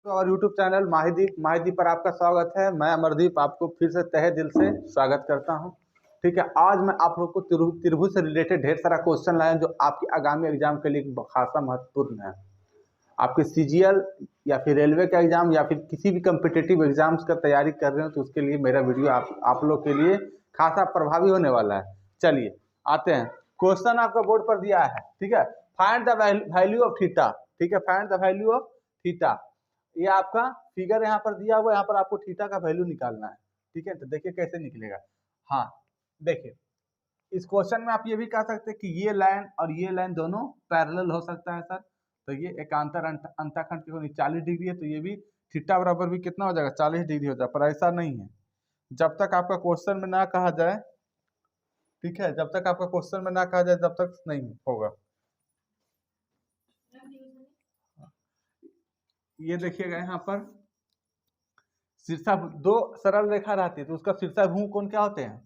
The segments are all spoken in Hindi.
तो और यूट्यूब चैनल माहिदीप पर आपका स्वागत है। मैं अमरदीप आपको फिर से तहे दिल से स्वागत करता हूं। ठीक है, आज मैं आप लोग को त्रिभुज से रिलेटेड ढेर सारा क्वेश्चन लाया जो आपके आगामी एग्जाम के लिए खासा महत्वपूर्ण है। आपके सीजीएल या फिर रेलवे का एग्जाम या फिर किसी भी कम्पिटिटिव एग्जाम्स का तैयारी कर रहे हो तो उसके लिए मेरा वीडियो आप लोग के लिए खासा प्रभावी होने वाला है। चलिए आते हैं, क्वेश्चन आपका बोर्ड पर दिया है। ठीक है, find the value of theta. ठीक है, find the value of theta, ये आपका फिगर यहाँ पर दिया हुआ है। यहाँ पर आपको थीटा का वैल्यू निकालना है। ठीक है, तो देखिए कैसे निकलेगा। हाँ देखिए, इस क्वेश्चन में आप ये भी कह सकते हैं कि ये लाइन और ये लाइन दोनों पैरेलल हो सकता है सर। तो ये एकांतर अंतःखंड की होनी 40 डिग्री है, तो ये भी थीटा बराबर भी कितना हो जाएगा 40 डिग्री हो जाएगा। पर ऐसा नहीं है, जब तक आपका क्वेश्चन में ना कहा जाए। ठीक है, जब तक आपका क्वेश्चन में ना कहा जाए तब तक नहीं होगा। ये देखिएगा यहाँ पर शीर्षाभिमुख दो सरल रेखा रहती है तो उसका शीर्षाभिमुख कोण क्या होते हैं?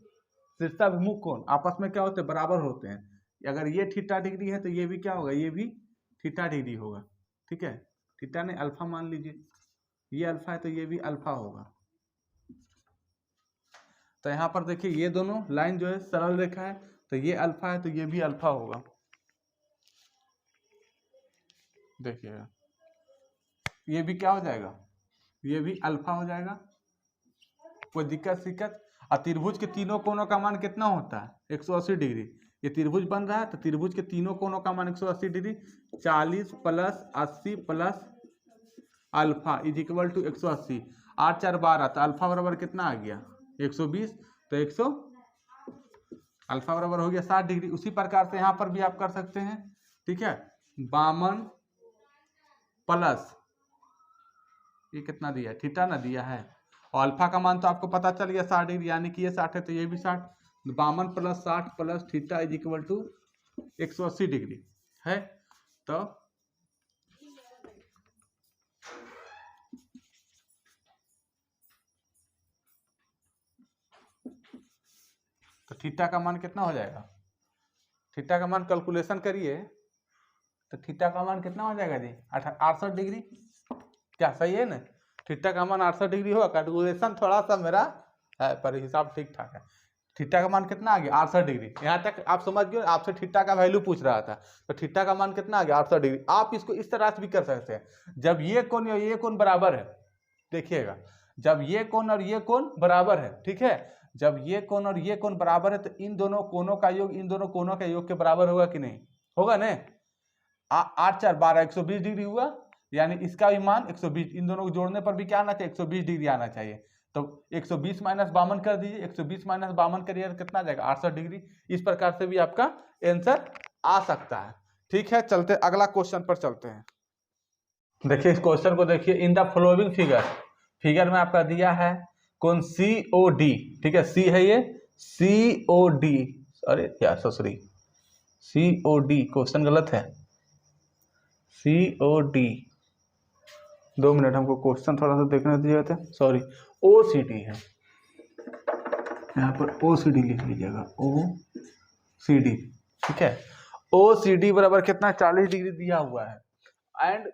शीर्षाभिमुख कोण आपस में क्या होते हैं? बराबर होते हैं। अगर ये थीटा डिग्री है तो ये भी क्या होगा? ये भी थीटा डिग्री होगा। ठीक है, थीटा ने अल्फा मान लीजिए, ये अल्फा है तो ये भी अल्फा होगा। तो यहाँ पर देखिए ये दोनों लाइन जो है सरल रेखा है, तो ये अल्फा है तो ये भी अल्फा होगा। देखिएगा ये भी क्या हो जाएगा? ये भी अल्फा हो जाएगा। कोई दिक्कत? और त्रिभुज के तीनों कोणों का मान कितना होता है? 180 डिग्री। ये त्रिभुज बन रहा है तो त्रिभुज के तीनों कोणों का मान 180 degree. 40 plus 80 plus alpha is equal to 180। 8 4 12, तो अल्फा बराबर कितना आ गया? 120। तो 100 अल्फा बराबर हो गया 60 डिग्री। उसी प्रकार से यहाँ पर भी आप कर सकते हैं। ठीक है, 52 प्लस ये कितना दिया है? थीटा ना दिया है, और अल्फा का मान तो आपको पता चल गया 60 डिग्री, यानी कि ये 60 है तो ये भी 60। 52 plus 60 plus theta is equal to 180 degree है। तो थीटा का मान कितना हो जाएगा? थीटा का मान कैलकुलेशन करिए तो थीटा का मान कितना हो जाएगा जी? 68 डिग्री। क्या सही है ना? थीटा का मान 68 डिग्री होगा। कैलकुलेशन थोड़ा सा मेरा है पर हिसाब ठीक ठाक है। थीटा का मान कितना आ गया? 68 डिग्री। यहाँ तक आप समझ गए। आपसे थीटा का वैल्यू पूछ रहा था तो थीटा का मान कितना आ गया? 68 डिग्री। आप इसको इस तरह से भी कर सकते हैं, जब ये कोण और ये कोण बराबर है, देखिएगा जब ये कोण और ये कोण बराबर है, ठीक है, जब ये कोण और ये कोण बराबर है तो इन दोनों कोणों का योग इन दोनों कोणों के योग के बराबर होगा कि नहीं? होगा ना? 8 4 12 120 डिग्री हुआ, यानी इसका भी मान 120। इन दोनों को जोड़ने पर भी क्या आना चाहिए? 120 डिग्री आना चाहिए। तो 120 माइनस 52 कर दीजिए। 120 माइनस 52 करिए तो कितना आ जाएगा? 68 डिग्री। इस प्रकार से भी आपका आंसर आ सकता है। ठीक है, चलते अगला क्वेश्चन पर चलते हैं। देखिए इस क्वेश्चन को देखिए, इन द फॉलोइंग फिगर में आपका दिया है कौन? COD। ठीक है, सी है ये, COD। अरे क्या सॉरी, COD क्वेश्चन गलत है। COD, 2 मिनट हमको क्वेश्चन थोड़ा सा देखने दीजिए थे, सॉरी। OCD है, यहाँ पर OCD लिख लीजिएगा, OCD। ठीक है, OCD बराबर कितना? 40 डिग्री दिया हुआ है। एंड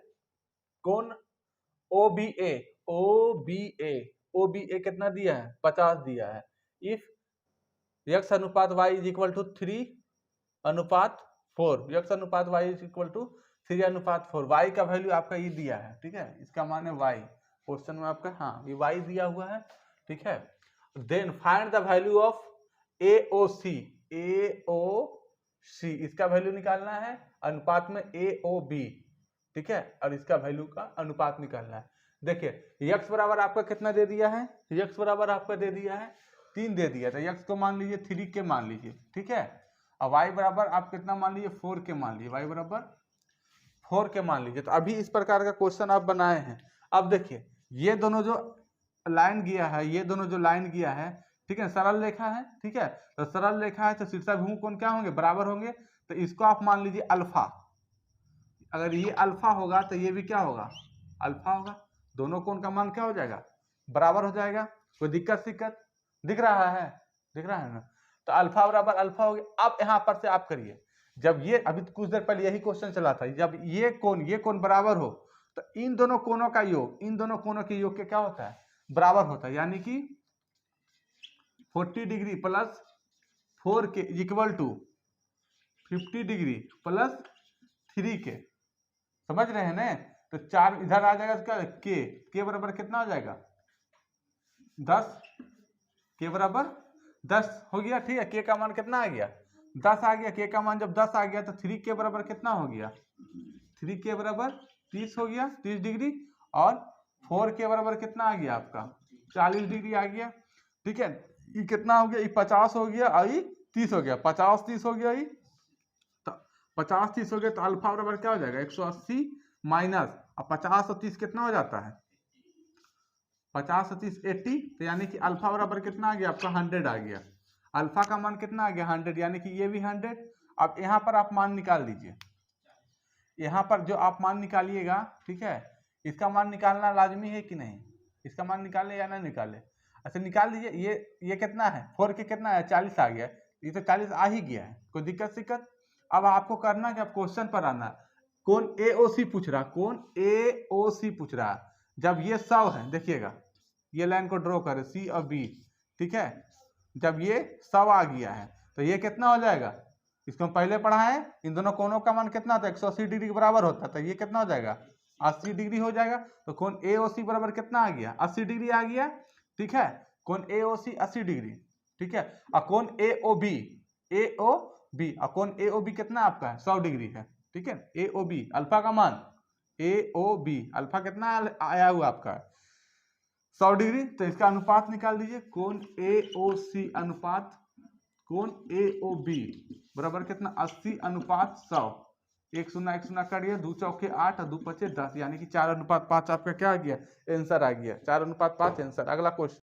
कौन? OBA कितना दिया है? 50 दिया है। इफ x अनुपात y इज इक्वल टू 3 अनुपात 4, x अनुपात y इज इक्वल टू 3 अनुपात 4, y का वैल्यू आपका ये दिया है। ठीक है, इसका मान है y। क्वेश्चन में आपका हाँ ये y दिया हुआ है। ठीक है, then find the value of AOC। इसका वैल्यू निकालना है अनुपात में AOB। ठीक है, और इसका वैल्यू का अनुपात निकालना है। देखिए x बराबर आपका कितना दे दिया है? x बराबर आपका दे दिया है 3 दे दिया, तो x को मान लीजिए 3 के मान लीजिए। ठीक है, और y बराबर आप कितना मान लीजिए? 4 के मान लीजिए। y बराबर 4 के मान लीजिए। तो अभी इस प्रकार का क्वेश्चन आप बनाए हैं। अब देखिए ये दोनों जो लाइन गया है, ये दोनों जो लाइन गया है, ठीक है, सरल रेखा है। ठीक है, तो सरल रेखा है तो शीर्षाभिमुख कोण क्या होंगे? बराबर होंगे। तो इसको आप मान लीजिए अल्फा। अगर ये अल्फा होगा तो ये भी क्या होगा? अल्फा होगा। दोनों कोण का मान क्या हो जाएगा? बराबर हो जाएगा। कोई दिक्कत दिख रहा है? दिख रहा है ना? तो अल्फा बराबर अल्फा हो गया। अब यहाँ पर से आप करिए, जब ये अभी कुछ देर पहले यही क्वेश्चन चला था, जब ये कोण बराबर हो तो इन दोनों कोणों का योग, इन दोनों कोणों के योग के क्या होता है, बराबर होता है। यानी कि 40 डिग्री प्लस 4 के इक्वल टू 50 डिग्री प्लस 3 के, समझ रहे हैं ना। तो 4 इधर आ जाएगा, क्या के बराबर कितना हो जाएगा 10, के बराबर 10 हो गया। ठीक है, के का मान कितना आ गया 10 आ गया। के का मान जब 10 आ गया तो 3 के बराबर कितना हो गया, 3 के बराबर 30 हो गया, 30 डिग्री। और 4 के बराबर कितना आ गया आपका 40 डिग्री आ गया। ठीक है, ये कितना हो गया, ये 50 हो गया और ये 30 हो गया, 50 30 हो गया, ये 50 30 हो गया। तो अल्फा बराबर क्या हो जाएगा 180 माइनस, अब 50 और 30 कितना हो जाता है 50 और 30 80। तो यानी कि अल्फा बराबर कितना आ गया आपका 100 आ गया। अल्फा का मान कितना आ गया 100, यानी कि ये भी 100। अब यहाँ पर आप मान निकाल दीजिए, यहाँ पर जो आप मान निकालिएगा, ठीक है, इसका मान निकालना लाजमी है कि नहीं, इसका मान निकाले या ना निकाले। अच्छा निकाल दीजिए। ये कितना है 4 के कितना है 40 आ गया, ये तो 40 आ ही गया है, कोई दिक्कत। अब आपको करना क्या, क्वेश्चन पर आना, कौन AOC पूछ रहा, कौन AOC पूछ रहा। जब ये 100 है, देखिएगा ये लाइन को ड्रॉ करें C और B, ठीक है, जब ये 100 आ गया है तो ये कितना हो जाएगा, इसको हम पहले पढ़ा है, इन दोनों कोणों का मान कितना था 180 डिग्री के बराबर होता है, तो ये कितना हो जाएगा 80 डिग्री हो जाएगा। तो कोण AOC बराबर कितना आ गया 80 डिग्री आ गया। ठीक है, कोण AOC 80 डिग्री, ठीक है। और कोण AOB और कोण AOB कितना आपका है 100 डिग्री है। ठीक है, AOB अल्फा का मान, AOB अल्फा कितना आया हुआ आपका 100 डिग्री। तो इसका अनुपात निकाल दीजिए, कोण AOC अनुपात कोण AOB बराबर कितना 80 अनुपात 100। 1 0 1 0 करिए, 2 चौके 8 और 2 पचे 10, यानी कि 4 अनुपात 5 आपका क्या आ गया आंसर आ गया, 4 अनुपात 5 आंसर। अगला क्वेश्चन,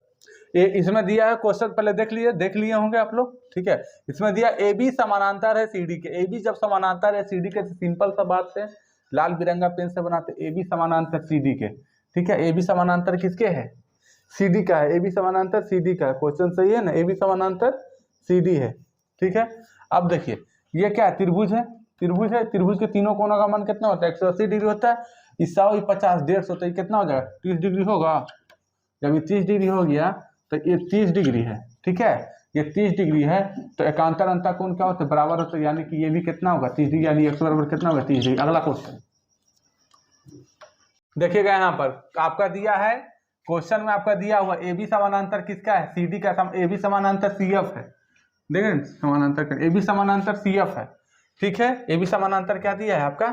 ये इसमें दिया है क्वेश्चन, पहले देख लिए होंगे आप लोग। ठीक है, इसमें दिया AB समानांतर है CD के। AB जब समानांतर है CD के, सिंपल सा बात है, लाल बिरंगा पेन से बनाते AB समानांतर CD के। ठीक है, AB समानांतर किसके है CD का है, AB समानांतर CD का है। क्वेश्चन सही है ना, AB समानांतर CD है। ठीक है, अब देखिए ये क्या है, त्रिभुज है, त्रिभुज के तीनों कोणों का मान कितना होता है 180 डिग्री होता है। 100 50 150 तो ये कितना हो जाएगा 30 डिग्री होगा। जब ये 30 डिग्री हो गया तो ये 30 डिग्री है। ठीक है, ये 30 डिग्री है, तो एकांतर अंतर कोण क्या होता है बराबर होता है, यानी कि ये भी कितना होगा 30 डिग्री, यानी 100 बराबर कितना होगा 30 डिग्री। अगला क्वेश्चन देखिएगा, यहाँ पर आपका दिया है क्वेश्चन में, आपका दिया हुआ AB समानांतर किसका है CD का, AB समानांतर CF है। देखें समानांतर AB समानांतर CF है। ठीक है, AB समानांतर क्या दिया है आपका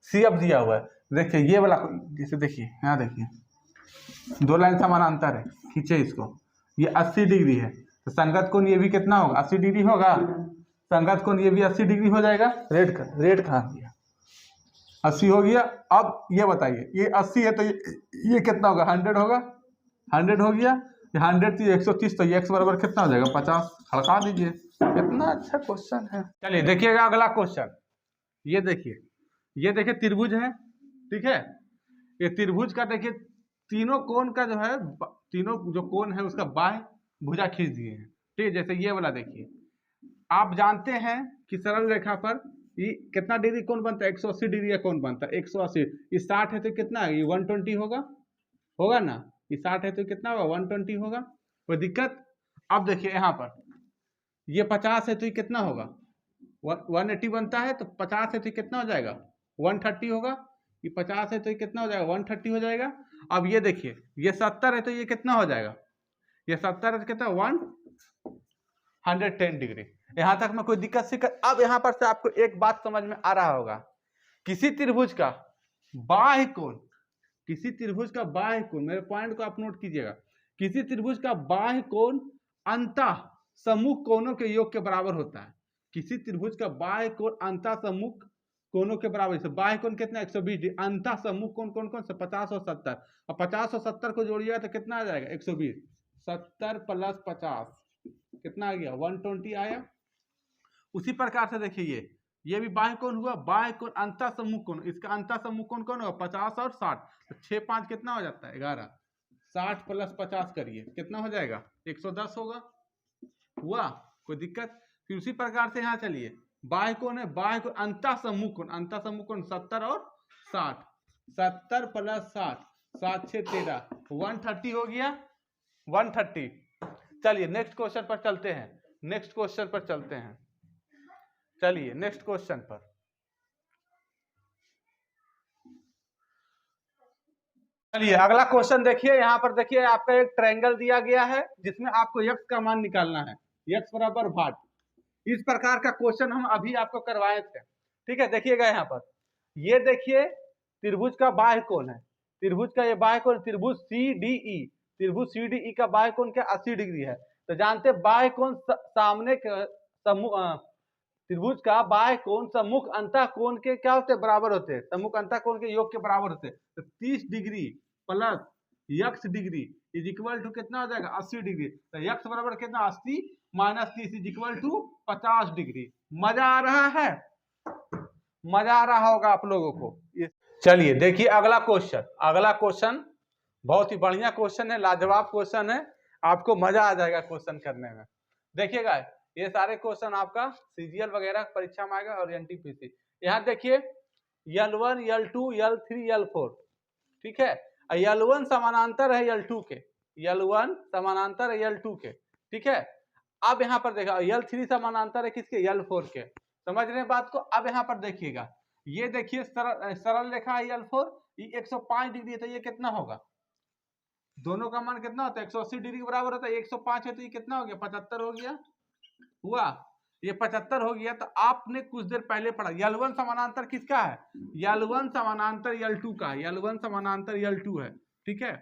CF दिया हुआ है। देखिए ये वाला, जैसे देखिए यहाँ देखिए 2 लाइन समानांतर है, खींचे इसको, ये 80 डिग्री है, तो संगत कोण ये भी कितना होगा 80 डिग्री होगा, संगत कोण ये भी 80 डिग्री हो जाएगा। रेड कहाँ गया 80 हो गया। अब ये बताइए ये 80 है तो ये कितना होगा 100 होगा, 100 हो गया, ये 100 थी 130, तो ये x बराबर कितना हो जाएगा 50। हड़का दीजिए, कितना अच्छा क्वेश्चन है। चलिए देखिएगा अगला क्वेश्चन, ये देखिए त्रिभुज है। ठीक है, ये त्रिभुज का देखिए तीनों कोण का जो है, तीनों जो कोण है उसका बाह्य भुजा खींच दिए हैं। ठीक है, जैसे ये वाला देखिए, आप जानते हैं कि सरल रेखा पर ये कितना डिग्री कोण बनता है 180 डिग्री का कोण बनता है 180। ये 60 है तो कितना है ये 120 होगा ना, ये 60 है तो कितना होगा 120 होगा, कोई दिक्कत। अब देखिए यहाँ पर ये 50 है तो ये कितना होगा 180 बनता है, तो 50 है तो कितना हो जाएगा 130 होगा। ये 50 है तो ये कितना हो जाएगा 130 हो जाएगा। अब ये देखिए ये 70 है तो ये कितना हो जाएगा, ये 70 है तो कितना 110 डिग्री। यहां तक में कोई दिक्कत। अब यहां पर से आपको एक बात समझ में आ रहा होगा, किसी त्रिभुज का बाह्य कोण, मेरे पॉइंट को आप नोट कीजिएगा, किसी त्रिभुज का बाह्य कोण अंतः सम्मुख कोणों के योग के बराबर होता है। किसी त्रिभुज का बाह्य कोण अंतः सम्मुख कोणों के बराबर, जैसे बाह्य कोण कितना 120 डिग्री, अंतः सम्मुख कोण कौन से 50 और 70, और 50 और 70 को जोड़िएगा तो कितना आ जाएगा 120, 70 प्लस 50 कितना आ गया 120 आया। उसी प्रकार से देखिए ये भी बाह्य कोण हुआ, बाह्य कोण अंतः सम्मुख कोण, इसका अंतः सम्मुख कोण कौन होगा 50 और 60, तो 6 5 कितना हो जाता है 11, 60 प्लस 50 करिए कितना हो जाएगा 110 होगा, हुआ कोई दिक्कत। फिर उसी प्रकार से यहाँ चलिए बाह्य कोण है, बाह्य कोण अंतः सम्मुख कोण 70 और 60, 70 प्लस 60, 7 6 13, 130 हो गया, 130। चलिए नेक्स्ट क्वेश्चन पर चलते हैं, नेक्स्ट क्वेश्चन पर चलते हैं। चलिए नेक्स्ट क्वेश्चन पर, चलिए अगला क्वेश्चन देखिए। यहाँ पर देखिए आपका एक ट्रायंगल दिया गया है जिसमें आपको x का मान निकालना है, x बराबर 60। इस प्रकार का क्वेश्चन हम अभी आपको करवाए थे, ठीक है। देखिएगा यहाँ पर, ये देखिए त्रिभुज का बाह्य कोण है, त्रिभुज का ये बाह्य कोण, त्रिभुज CDE, त्रिभुज CDE का बाह्य कोण क्या 80 डिग्री है। तो जानते बाह्य कोण सामने त्रिभुज का बाह्य कोण सम्मुख अंतः कोण के क्या होते हैं, बराबर होते हैं, सम्मुख अंतः कोण के योग के बराबर होते हैं। तो 30 degree plus x degree is equal to कितना हो जाएगा 80 डिग्री। तो x बराबर कितना 80 minus 30 is equal to 50 degree. मजा आ रहा है, मजा आ रहा होगा आप लोगों को। चलिए देखिए अगला क्वेश्चन, अगला क्वेश्चन बहुत ही बढ़िया क्वेश्चन है, लाजवाब क्वेश्चन है, आपको मजा आ जाएगा क्वेश्चन करने में। देखिएगा ये सारे क्वेश्चन आपका सीजीएल वगैरह परीक्षा में आएगा और एनटीपीसी। यहाँ देखिए L1 L2 L3 L4, ठीक है। L1 समानांतर है L2 के, L1 समानांतर है L2 के, ठीक है। अब यहाँ पर देखा L3 समानांतर है किसके, L4 के। समझ रहे हैं बात को। अब यहाँ पर देखिएगा, ये देखिए सरल रेखा है L4, ये 105 डिग्री है, तो ये कितना होगा, दोनों का मान कितना होता है 180 डिग्री बराबर होता है। 105 है तो ये कितना हो गया 75 हो गया, हुआ ये 75 हो गया। तो आपने कुछ देर पहले पढ़ा L1 समानांतर किसका है, L1 समानांतर L2 का, L1 समानांतर L2 है, ठीक है।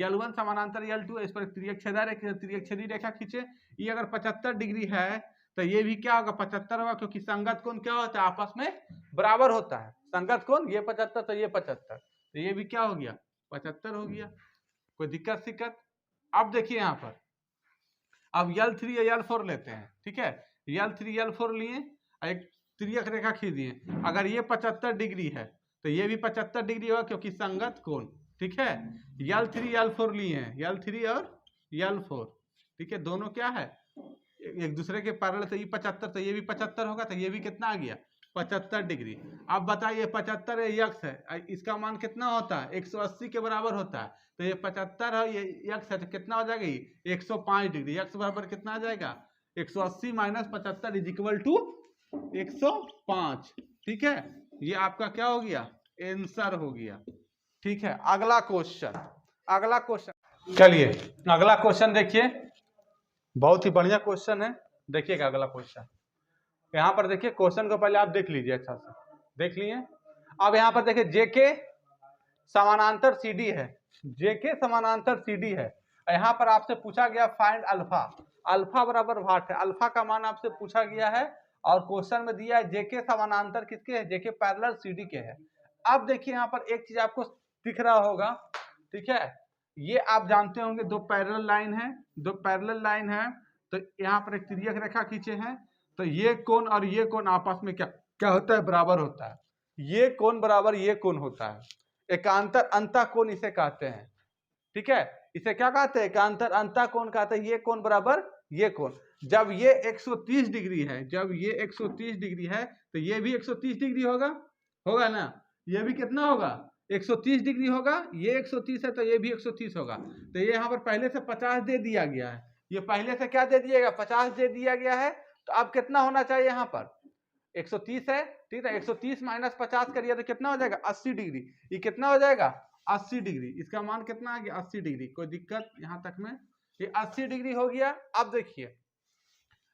L1 समानांतर L2 है, इस पर त्रियकछेदी रेखा खींचे। ये अगर 75 डिग्री है तो ये भी क्या होगा 75 होगा, क्योंकि संगत कोण क्या होता है आपस में बराबर होता है। संगत कोण ये 75 तो ये 75, तो ये भी क्या हो गया 75 हो गया। कोई दिक्कत सिक्कत। अब देखिए यहाँ पर, अब L3 या L4 लेते हैं, ठीक है। L3 L4 लिए, एक तिर्यक रेखा खींच दिए। अगर ये 75 डिग्री है तो ये भी 75 डिग्री होगा, क्योंकि संगत कोण, ठीक है। L3 L4 लिए हैं, L3 और L4, ठीक है, दोनों क्या है एक दूसरे के पैरेलल। तो ये 75 तो ये भी 75 होगा, तो ये भी कितना आ गया 75 डिग्री। अब बताइए 75 x है, इसका मान कितना होता है 180 के बराबर होता है। तो ये 75 है, ये x है, तो कितना हो जाएगा ये 105 डिग्री। x बराबर कितना आ जाएगा 180 माइनस 75 इज इक्वल टू 105, ठीक है। ये आपका क्या हो गया आंसर हो गया, ठीक है। अगला क्वेश्चन, अगला क्वेश्चन, चलिए अगला क्वेश्चन देखिए, बहुत ही बढ़िया क्वेश्चन है। देखिएगा अगला क्वेश्चन, यहाँ पर देखिए क्वेश्चन को पहले आप देख लीजिए, अच्छा से देख लिए। अब यहाँ पर देखिए जेके समानांतर सीडी है, जेके समानांतर सीडी है। यहाँ पर आपसे पूछा गया फाइंड अल्फा, अल्फा बराबर 60 है, अल्फा का मान आपसे पूछा गया है और क्वेश्चन में दिया है जेके समानांतर किसके है, जेके पैरेलल सीडी के है। अब देखिए यहाँ पर एक चीज आपको दिख रहा होगा, ठीक है, ये आप जानते होंगे दो पैरेलल लाइन है, दो पैरेलल लाइन है। तो यहाँ पर एक तिर्यक रेखा खींचे हैं, तो ये कोण और ये कोण आपस में क्या क्या होता है बराबर होता है। ये कोण बराबर ये कोण होता है, एकांतर अंतः कोण इसे कहते हैं, ठीक है। इसे क्या कहते हैं एकांतर अंतः कोण कहते हैं। ये कोण बराबर ये कोण, जब ये 130 डिग्री है, जब ये 130 डिग्री है तो ये भी 130 डिग्री होगा, होगा ना। ये भी कितना होगा 130 डिग्री होगा, ये 130 है तो ये भी 130 होगा। तो ये यहाँ पर पहले से 50 दे दिया गया है, ये पहले से क्या दे दिएगा 50 दे दिया गया है। तो अब कितना होना चाहिए यहाँ पर 130 है, ठीक है। 130 माइनस 50 करिए तो कितना हो जाएगा 80 डिग्री। ये कितना हो जाएगा 80 डिग्री, इसका मान कितना आ गया 80 डिग्री। कोई दिक्कत यहाँ तक में, ये 80 डिग्री हो गया। अब देखिए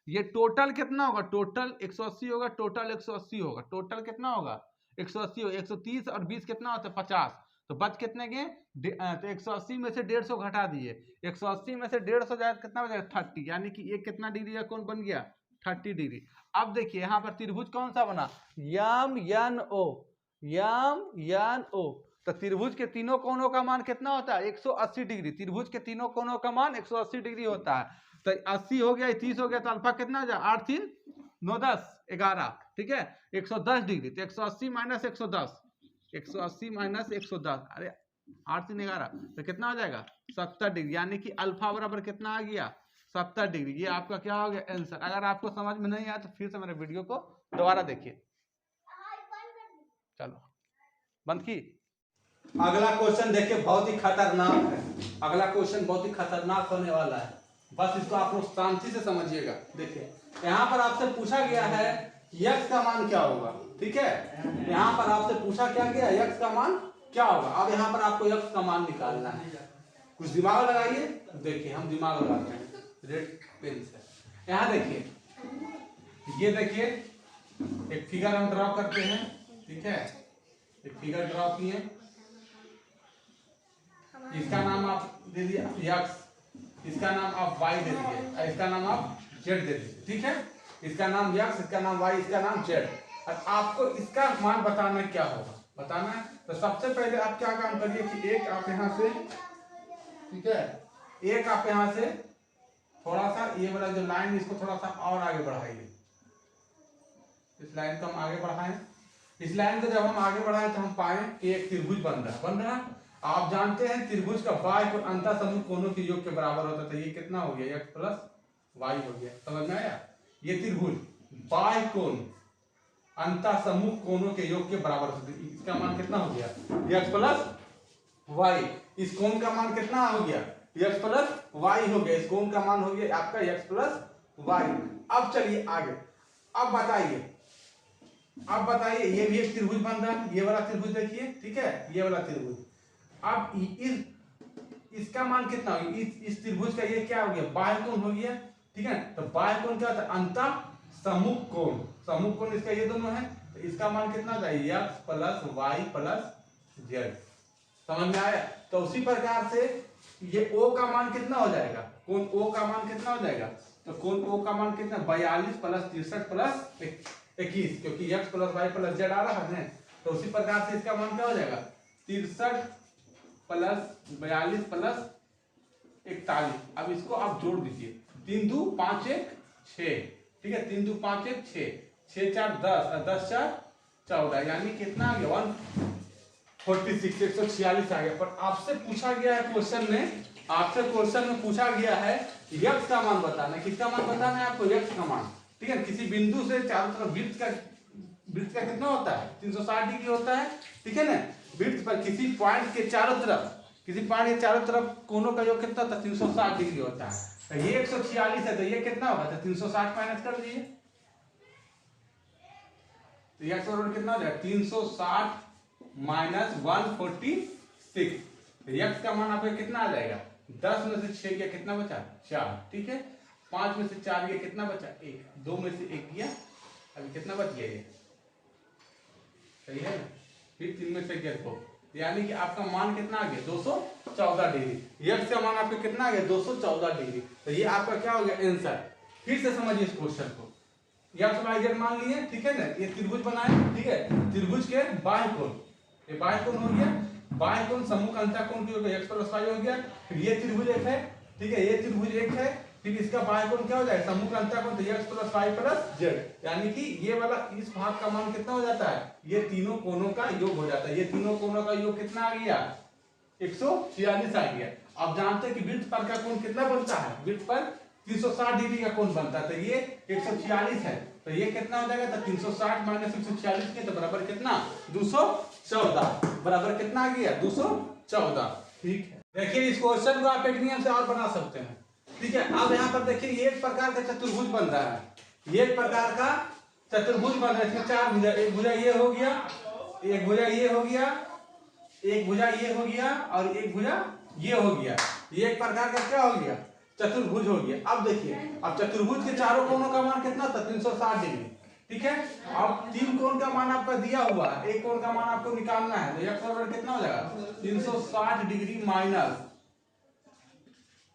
ये टोटल कितना होगा, टोटल 180 होगा, टोटल 180 होगा, टोटल कितना होगा 180 होगा। 130 और 20 कितना होता है 50, तो बच कितने गए तो 180 में से 150 घटा दिए, 180 में से 150 जाए कितना हो जाएगा 30, यानी कि ये कितना डिग्री का कोण बन गया 30 डिग्री। अब देखिए यहाँ पर त्रिभुज कौन सा बना M N O, M N O. तो त्रिभुज के तीनों कोणों का मान कितना होता है 180 डिग्री, त्रिभुज के तीनों कोणों का मान 180 डिग्री होता है। तो 80 हो गया 30 हो गया, तो अल्फा कितना हो जाए 8 3 9 10 11, ठीक है 110 डिग्री। तो 180 माइनस 110, 180 माइनस 110, अरे 8 3 11, तो कितना हो जाएगा 70 डिग्री, यानी कि अल्फा बराबर कितना आ गया 70 डिग्री। ये आपका क्या हो गया आंसर। अगर आपको समझ में नहीं आया तो फिर से मेरे वीडियो को दोबारा देखिए। चलो बंद की। अगला क्वेश्चन देखिए बहुत ही खतरनाक है। अगला क्वेश्चन बहुत ही खतरनाक होने वाला है, बस इसको आप लोग शांति से समझिएगा। देखिए यहाँ पर आपसे पूछा गया है x का मान क्या होगा, ठीक है। यहाँ पर आपसे पूछा क्या गया, x का मान क्या होगा। अब यहाँ पर आपको x का मान निकालना है, कुछ दिमाग लगाइए। देखिए हम दिमाग लगाते हैं रेड पेन से। यहाँ देखिए, ये देखिए एक फिगर हम ड्रॉ करते हैं, ठीक है। एक फिगर ड्रॉ किए, इसका नाम आप दे दिए x, इसका नाम आप y दे दीजिए, इसका नाम आप z दे दीजिए, ठीक है। इसका नाम x, इसका नाम y, इसका नाम z। और आपको इसका मान बताना है क्या होगा, बताना है। तो सबसे पहले आप क्या काम करिए कि एक आप यहाँ से, ठीक है, एक आप यहाँ से थोड़ा सा ये वाला जो लाइन इसको थोड़ा सा और आगे बढ़ाइए। इस लाइन को हम आगे बढ़ाएं। इस लाइन को जब हम आगे बढ़ाएं तो हम पाए कि एक त्रिभुज बन रहा है। आप जानते हैं त्रिभुज का बाह्य कोण अंतः समूह कोणों के योग के बराबर होता था। ये कितना हो गया, x प्लस y हो गया, समझ में आया। ये त्रिभुज बाह्य कोण अंतः समूह कोणों के योग के बराबर होता है। इसका मान कितना हो गया, x प्लस y। इस कोण का मान कितना हो गया, x प्लस y हो गया। इस कोण का मान हो गया आपका x प्लस y। अब चलिए आगे, अब बताइए, अब बताइए ये भी एक त्रिभुज बन रहा है, ये वाला त्रिभुज देखिए, ठीक है, ये वाला त्रिभुज। अब इसका मान कितना हो गया, इस त्रिभुज का ये क्या हो गया, बाह्य कोण हो गया, ठीक है। तो बाह्य कोण क्या होता है, अंतः समूह कोण। समूह कोण इसका ये दोनों है, तो इसका मान कितना होता है, x plus y plus z। समझ में आया। तो उसी प्रकार से ये O का मान कितना हो जाएगा, कोण O का मान कितना हो जाएगा, तो कोण O का मान कितना, 42 प्लस 63 प्लस 21, क्योंकि x plus y plus z आ रहा है। तो उसी प्रकार से इसका मान क्या हो जाएगा, 63 प्लस 42 प्लस 41। अब इसको आप जोड़ दीजिए, 3 2 5 1 6, ठीक है, 3 2 5 1 6, 6 4 10 और 10 4 14, यानी कितना आ गया 146, 146 आ गया। पर आपसे पूछा गया है क्वेश्चन में, आपसे क्वेश्चन में पूछा गया है x का मान बताना है। किसका मान बताना है आपको, x का मान, ठीक है। किसी बिंदु से चारों तरफ वृत्त का कितना होता है, 360 डिग्री होता है, ठीक है ना। वृत्त पर किसी पॉइंट के चारों तरफ कोनों का योग कितना होता है, 360 डिग्री होता है। तो ये 146 है, तो ये कितना होगा, तो 360 माइनस कर दीजिए, तो x बराबर कितना हो जाएगा, 360 माइनस 146। तो x का मान आपका कितना आ जाएगा, 10 में से 6 गया कितना बचा, 4, ठीक है। 5 में से 4 गया कितना बचा, 1, 2 में से 1 गया, अभी कितना बच गया, ये सही है ना। फिर 3 में से गया 2, यानी कि आपका मान कितना आ गया, 214 डिग्री। x का मान आपका कितना आ गया, 214 डिग्री। तो ये आपका क्या हो गया आंसर। फिर से समझिए इस क्वेश्चन को, x y z मान लिए, ठीक है ना। ये त्रिभुज बनाए, ठीक है, त्रिभुज के बाह्य कोण, ये बाह्य कोण हो गया, बाह्य कोण समूह का अंतः कोण की हो गया x प्लस y हो गया। फिर ये त्रिभुज एक है, ठीक है, ये त्रिभुज एक है, फिर इसका बाह्य कोण क्या हो जाएगा, समूह का अंतः कोण, तो x plus y plus z, यानी कि ये वाला इस भाग का मान कितना हो जाता है, ये तीनों कोणों का योग हो जाता है। ये तीनों कोणों का योग कितना आ गया, 146 आ गया। आप जानते हैं कि वृत्त पर का कोण कितना बनता है, वृत्त पर 360 डिग्री का कोण बनता है। तो ये 146 है, तो ये कितना हो जाएगा, तो 360 माइनस 146 के तो बराबर कितना, 214, बराबर कितना आ गया, 214, ठीक है। देखिए इस क्वेश्चन को आप एक नियम से और बना सकते हैं, ठीक है। अब यहाँ पर देखिए ये एक प्रकार का चतुर्भुज बन रहा है, ये एक प्रकार का चतुर्भुज बन रहा है। इसमें 4 भुजा, एक भुजा ये हो गया, एक भुजा ये हो गया, एक भुजा ये हो गया और एक भुजा ये हो गया। ये एक प्रकार का क्या हो गया, चतुर्भुज हो गया। अब देखिए, अब चतुर्भुज के चारों कोणों का मान कितना था, 360 डिग्री, ठीक है। अब 3 कोण का मान आपका दिया हुआ है, एक कोण का मान आपको निकालना है। तो x बराबर कितना हो जाएगा, 360 डिग्री माइनस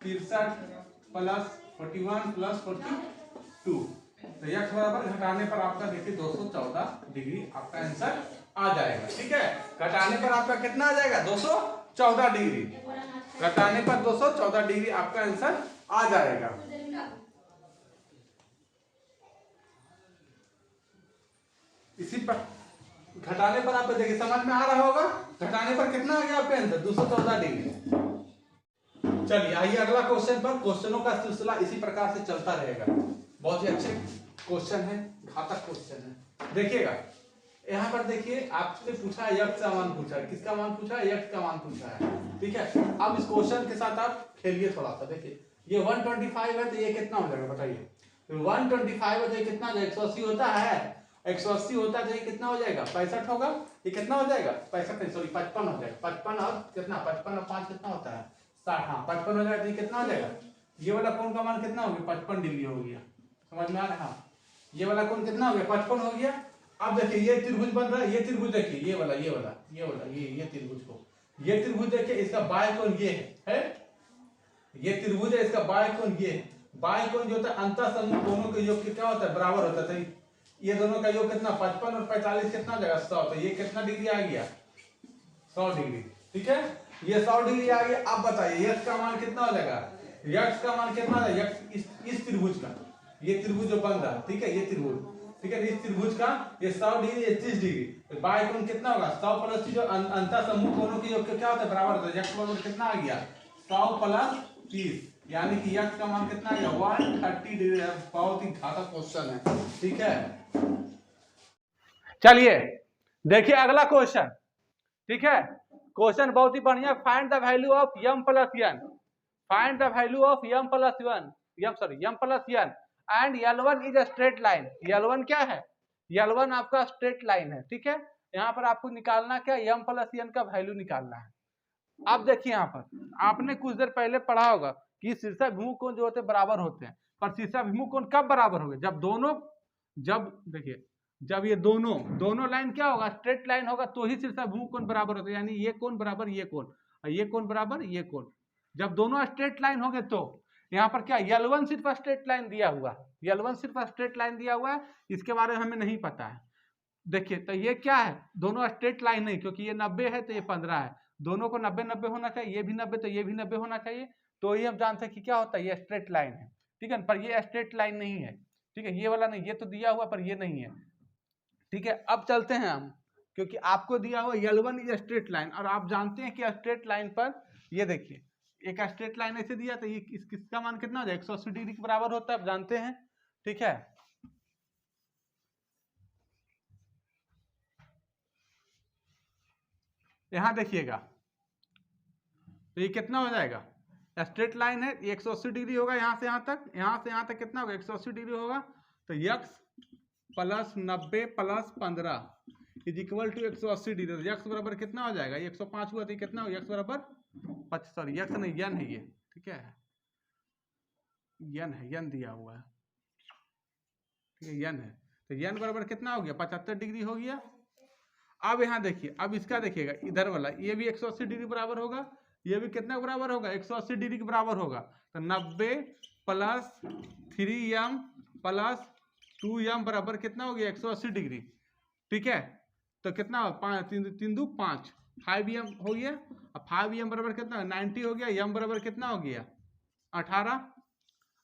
63 प्लस 41 प्लस 42। तो x बराबर घटाने पर आपका देखिए 214 डिग्री आपका आंसर आ जाएगा, ठीक है। घटाने पर आपका कितना आ जाएगा, 214 डिग्री, घटाने पर 214 डिग्री आपका आंसर आ जाएगा। इसी पर घटाने पर आपको देखिए समझ में आ रहा होगा, घटाने पर कितना आ गया आपका आंसर, 214 डिग्री। चलिए आइए अगला क्वेश्चन पर। क्वेश्चनों का सिलसिला इसी प्रकार से चलता रहेगा। बहुत ही अच्छे क्वेश्चन है, घातक क्वेश्चन है, देखिएगा। यहाँ पर देखिए आपसे पूछा है यक्स का मान पूछा है, किसका मान पूछा है, यक्स का मान पूछा है, ठीक है। अब इस क्वेश्चन के साथ आप खेलिए थोड़ा सा, देखिए ये 125 है तो ये कितना हो जाएगा बताइए, 125 है तो ये कितना हो जाएगा, 180 होता है, 180 होता है तो ये कितना हो जाएगा, 65 होगा, ये कितना हो जाएगा 65 नहीं सॉरी 55 हो जाएगा, 55 और कितना 55 और 5 कितना होता है 60, हाँ 55 हो जाएगा तो ये कितना हो जाएगा, ये वाला कोण का मान कितना हो गया 55 डिग्री हो गया, समझ में आ रहा है, ये वाला कोण कितना हो गया 55 हो गया। अब देखिए ये त्रिभुज बन रहा है, ये त्रिभुज देखिए ये वाला ये त्रिभुज को, ये त्रिभुज देखिए इसका बाय कोण ये है, ये त्रिभुज है इसका बाय कोण ये है, बाय कोण जो होता है अंतः समूह कोणों के योग कितना होता है बराबर होता है, ये दोनों का योग कितना 55 और 45 कितना हो जाएगा 100, तो ये कितना डिग्री आ गया 100 डिग्री, ठीक है, ये 100 डिग्री आ गया। अब बताइए यक्स का मान कितना हो जाएगा, यक्स का मान कितना है, यक्स इस त्रिभुज का, ये त्रिभुज जो बन रहा है, ठीक है ये त्रिभुज, ठीक है इस त्रिभुज का ये 100 डिग्री ये 30 डिग्री, तो बाय कोण कितना होगा 100 प्लस 30 जो अंतः समूह कोणों के योग क्या होता है बराबर होता है, यक्स बराबर कितना आ गया 100 प्लस 30, यानी कि यक्स का मान कितना आ गया 130 डिग्री। बहुत ही घातक क्वेश्चन है, ठीक है। चलिए देखिए अगला क्वेश्चन, ठीक है, क्वेश्चन बहुत ही बढ़िया, find the value of m plus n, find the value of m plus 1 m plus n and L1 is a straight line, L1 क्या है, L1 आपका स्ट्रेट लाइन है, ठीक है। यहाँ पर आपको निकालना क्या m प्लस n का वैल्यू निकालना है। अब देखिए यहाँ पर आपने कुछ देर पहले पढ़ा होगा कि शीर्षाभिमुख कोण जो होते हैं बराबर होते हैं, पर शीर्षाभिमुख कोण कब बराबर होंगे, जब दोनों, जब देखिए जब ये दोनों लाइन क्या होगा स्ट्रेट लाइन होगा तो ही शीर्षाभिमुख कोण बराबर होता है, यानी ये कोण बराबर ये कोण और ये कोण बराबर ये कोण, जब दोनों स्ट्रेट लाइन होंगे तो यहाँ पर क्या L1 सिर्फ स्ट्रेट लाइन दिया हुआ, L1 सिर्फ स्ट्रेट लाइन दिया हुआ है, इसके बारे में हमें नहीं पता है। देखिए तो ये क्या है दोनों स्ट्रेट लाइन नहीं, क्योंकि ये 90 है तो ये 15 है, दोनों को 90-90 होना चाहिए, ये भी 90 तो ये भी 90 होना चाहिए, तो ये हम जानते हैं कि क्या होता है ये स्ट्रेट लाइन है, ठीक है, पर ये स्ट्रेट लाइन नहीं है, ठीक है, ये वाला नहीं, ये तो दिया हुआ पर ये नहीं है, ठीक है। अब चलते हैं हम, क्योंकि आपको दिया हुआ L1 इज स्ट्रेट लाइन और आप जानते हैं कि स्ट्रेट लाइन पर ये देखिए एक स्ट्रेट लाइन ऐसे दिया तो ये किसका मान कितना हो जाए 180 डिग्री के बराबर होता है, आप जानते हैं, ठीक है। यहां देखिएगा तो ये कितना हो जाएगा, स्ट्रेट लाइन है ये 180 डिग्री होगा, यहां से यहां तक कितना होगा 180 डिग्री होगा, तो x plus 90 plus 15 is equal to 180 degree, x बराबर कितना हो जाएगा, ये 105 हुआ तो कितना हो यक्स बराबर सॉरी यक्स नहीं यन है ये, ठीक है यन है, यन दिया हुआ है, ठीक है यन है, तो यन बराबर कितना हो गया 75 डिग्री हो गया। अब यहाँ देखिए अब इसका देखिएगा इधर वाला ये भी 180 डिग्री बराबर होगा, ये भी कितना बराबर होगा 180 डिग्री के बराबर होगा, तो 90 प्लस 3m प्लस 2m बराबर कितना हो गया 180 डिग्री, ठीक है, तो कितना 3 2 5 5m हो गया, अब 5m बराबर कितना 90 हो गया, m बराबर कितना हो गया 18।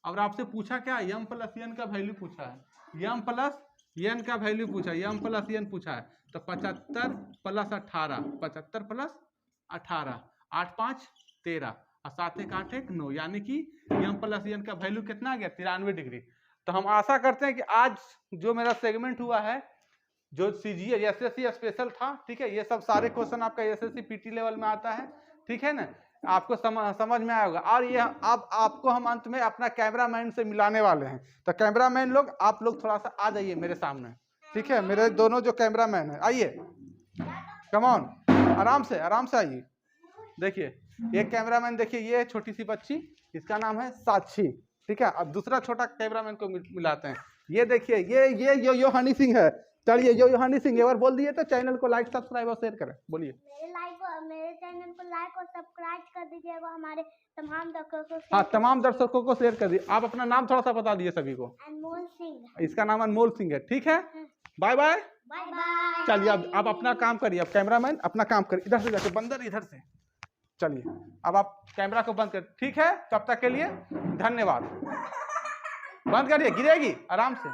और आपसे पूछा क्या m प्लस n का वैल्यू पूछा है, m प्लस n का वैल्यू पूछा है, m प्लस n पूछा है, तो 75 प्लस 18 75 प्लस 18 8 5 13 और 7 1 8 1 9, यानी कि m प्लस n का वैल्यू कितना आ गया 93 डिग्री। तो हम आशा करते हैं कि आज जो मेरा सेगमेंट हुआ है जो सीजीएल एसएससी स्पेशल था, ठीक है, ये सब सारे क्वेश्चन आपका एसएससी पीटी लेवल में आता है, ठीक है ना, आपको समझ में आया होगा। और ये अब आपको हम अंत में अपना कैमरामैन से मिलाने वाले हैं, तो कैमरामैन लोग आप लोग थोड़ा सा आ जाइए मेरे सामने, ठीक है, मेरे दोनों जो कैमरामैन है आइए, कम ऑन, आराम से आइए। देखिए एक कैमरामैन देखिए ये है छोटी सी बच्ची, इसका नाम है साक्षी, ठीक है। अब दूसरा छोटा कैमरामैन को मिलाते हैं, ये देखिए ये यो हनी सिंह है, चलिए यो हनी सिंह एक बार बोल दिए तो चैनल को लाइक सब्सक्राइब और शेयर करें, बोलिए मेरे चैनल को लाइक और सब्सक्राइब कर दीजिएगा, हमारे तमाम दर्शकों को हाँ तमाम दर्शकों को शेयर कर दिए। आप अपना नाम थोड़ा सा बता दिए सभी को। अनमोल सिंह, इसका नाम अनमोल सिंह है, ठीक है, बाय बाय बाय बाय। चलिए अब आप अपना काम करिए, अब कैमरामैन अपना काम करिए, इधर से जाके बंदर इधर से, चलिए अब आप कैमरा को बंद कर, ठीक है, तब तक के लिए धन्यवाद, बंद करिए, गिरेगी आराम से।